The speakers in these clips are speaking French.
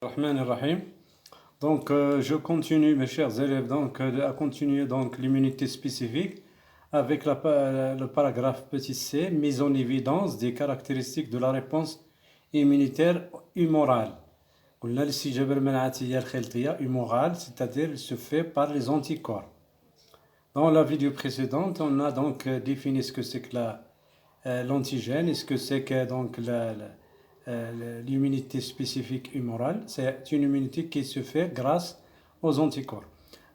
Rahman Rahim. Donc, je continue, mes chers élèves, à continuer l'immunité spécifique avec le paragraphe petit c, mise en évidence des caractéristiques de la réponse immunitaire humorale. قلنا الاستجابة المناعية الخلطية humorale, c'est-à-dire elle se fait par les anticorps. Dans la vidéo précédente, on a donc défini ce que c'est que l'antigène et ce que c'est que l'immunité spécifique humorale. C'est une immunité qui se fait grâce aux anticorps.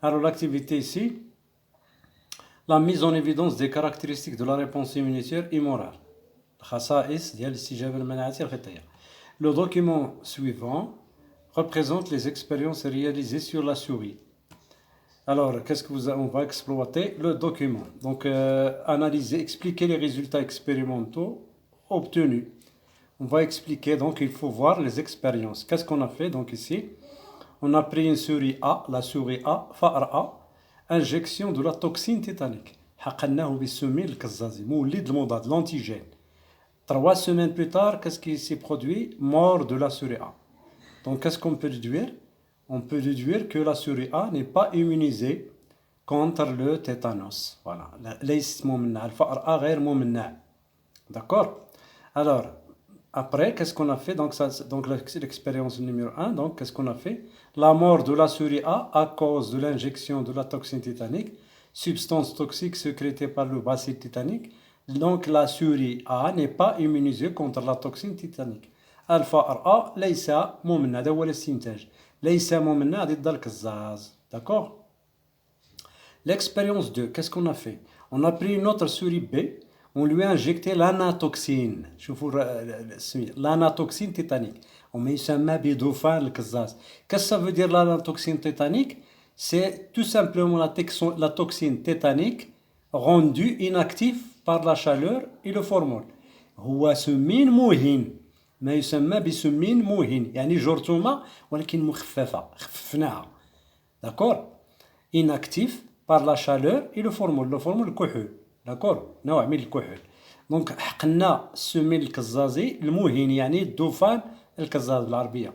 Alors l'activité ici, la mise en évidence des caractéristiques de la réponse immunitaire humorale. Le document suivant représente les expériences réalisées sur la souris. Alors, on va exploiter le document. Donc, analyser, expliquer les résultats expérimentaux obtenus. On va expliquer, donc il faut voir les expériences. Qu'est-ce qu'on a fait donc ici? On a pris une souris A, la souris A, فأر A, injection de la toxine tétanique. حقناه بالسمين الكزازي مولد المضاد l'antigène. 3 semaines plus tard, qu'est-ce qui s'est produit? Mort de la souris A. Donc qu'est-ce qu'on peut déduire? On peut déduire que la souris A n'est pas immunisée contre le tétanos. Voilà. ليست ممنوعة. الفأر A غير ممنوع. D'accord? Alors, après, qu'est-ce qu'on a fait? Donc l'expérience numéro 1, donc qu'est-ce qu'on a fait? La mort de la souris A à cause de l'injection de la toxine tétanique, substance toxique sécrétée par le bacille tétanique. Donc la souris A n'est pas immunisée contre la toxine tétanique. الفأر A ليس ممنع، هذا هو الاستنتاج. ليس ممنع ضد القزاز. D'accord? L'expérience 2, qu'est-ce qu'on a fait? On a pris une autre souris B. On lui a injecté l'anatoxine. L'anatoxine tétanique. On يسمى بدوفان القزاز. Qu'est-ce que ça veut dire l'anatoxine tétanique? C'est tout simplement la toxine tétanique rendue inactive par la chaleur et le formol. هو سمين مهين. ما يسمى بسمين مهين. يعني جرثومة ولكن مخففة. خففناها. D'accord? Inactif par la chaleur et le formol. Le formol الكحول. D'accord? نوع من الكحول. دونك حقنا السمين الكزازي المهين يعني الدوفان الكزاز بالعربية.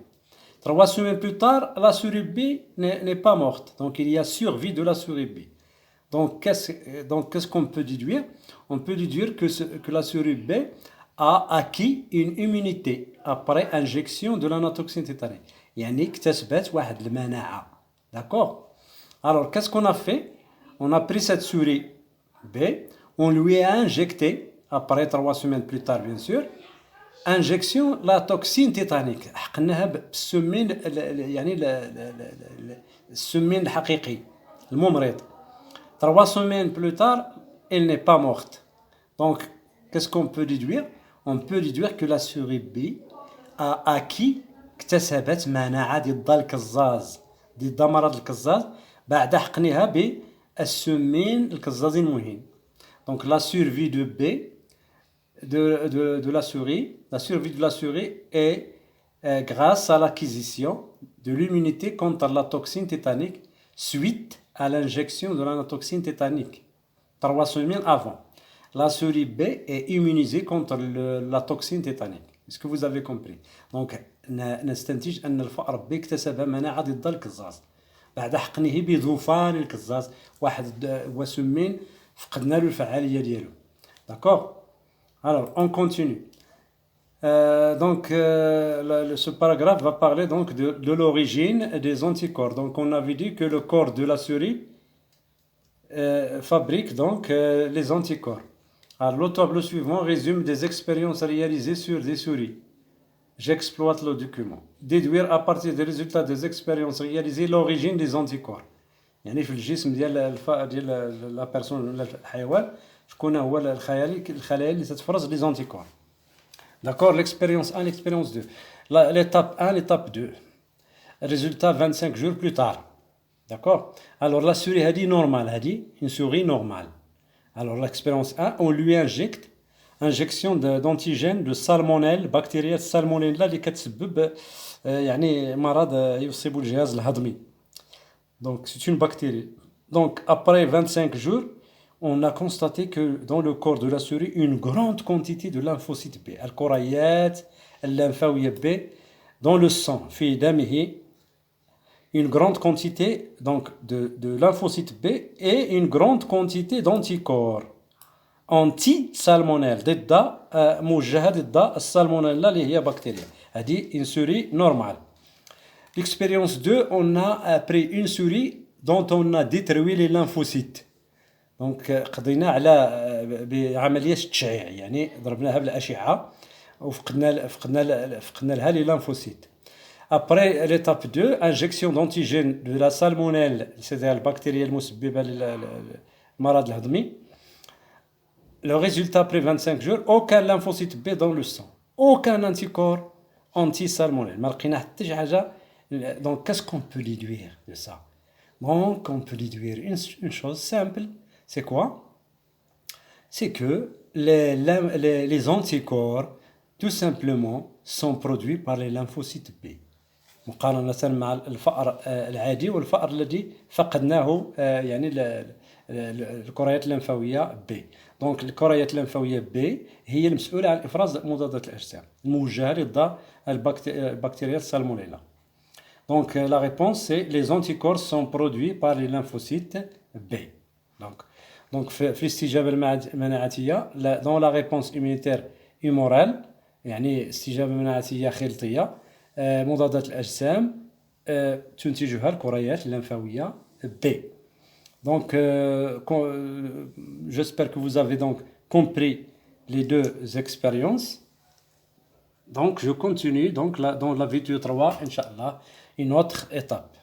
3 semaines plus tard, la souris B n'est pas morte. Donc il y a survie de la souris B. Donc qu'est-ce qu'on peut déduire? On peut déduire que la souris B a acquis une immunité après injection de l'anatoxine tétanique. يعني اكتسبت واحد المناعة. D'accord? Alors qu'est-ce qu'on a fait? On a pris cette souris B, on lui a injecté, après 3 semaines plus tard bien sûr, injection la toxine tétanique. حقناها بالسمين يعني السمين الحقيقي الممرض. 3 semaines plus tard, elle n'est pas morte. Donc, qu'est-ce qu'on peut déduire? On peut déduire que la souris B a acquis اكتسبت مناعة ضد القزاز ضد مرض القزاز بعد حقنها بالسمين القزازي المهين. Donc la survie de B de la souris est grâce à l'acquisition de l'immunité contre la toxine tétanique suite à l'injection de la toxine tétanique 3 semaines avant. La souris B est immunisée contre la toxine tétanique. Est-ce que vous avez compris? Donc نستنتج أن الفأر B اكتسب مناعة ضد القزاز بعد حقنه بذوفان القزاز واحد وسمين فقدنا له الفعالية ديالو. D'accord? Alors, on continue. Ce paragraphe va parler donc de l'origine des anticorps. Donc, on avait dit que le corps de la souris fabrique donc les anticorps. Alors, le tableau suivant résume des expériences réalisées sur des souris. J'exploite le document. Déduire à partir des résultats des expériences réalisées l'origine des anticorps. يعني في الجسم ديال لا بيرسون ولا الحيوان شكون هو الخلايا اللي تتفرز لي زونتيكور. D'accord, l'expérience 1, l'expérience 2. L'étape 1, l'étape 2. Résultat 25 jours plus tard. D'accord? Alors la souris هذه normale, هذه une souris normale. Alors l'expérience 1, on lui injecte injection d'antigène de salmonelle, bactérie salmonella اللي كتسبب يعني مرض يصيب الجهاز الهضمي. Donc, c'est une bactérie. Donc, après 25 jours, on a constaté que dans le corps de la souris, une grande quantité de lymphocytes B, الكريات الليمفاوية B, dans le sang, في دمه, une grande quantité donc de lymphocytes B et une grande quantité d'anticorps anti-salmonelle ضد موجهة ضد السالمونيلا اللي هي بكتيريا. هذه une souris normale. L'expérience 2, on a pris une souris dont on a détruit les lymphocytes. Donc قضينا على بعملية تشعيع, يعني ضربناها بالأشعة وفقدنا لها les lymphocytes. Après l'étape 2, injection d'antigène de la salmonelle, c'est-à-dire la bactérie المسببة للمرض الهضمي. Le résultat après 25 jours, aucun lymphocyte B dans le sang, aucun anticorps anti-salmonelle. ما لقينا حتى شي حاجة. Donc qu'est-ce qu'on peut déduire de ça? Donc on peut déduire une chose simple, c'est quoi? C'est que les anticorps, tout simplement, sont produits par les lymphocytes B. مقارنة مع الفأر العادي والفأر الذي فقدناه يعني الكريات الليمفاوية B. Donc الكريات الليمفاوية B هي المسؤولة عن إفراز مضادات الأجسام الموجهة ضد البكتيريا السالمونيلا. Donc la réponse c'est les anticorps sont produits par les lymphocytes B. Donc في الاستجابة المناعتية dans la réponse immunitaire humorale يعني استجابة مناعتية خلطية مضادات الأجسام تنتجها الكريات الليمفاوية B. Donc j'espère que vous avez donc compris les deux expériences. Donc je continue donc dans la vidéo 3 Inch'Allah, une autre étape.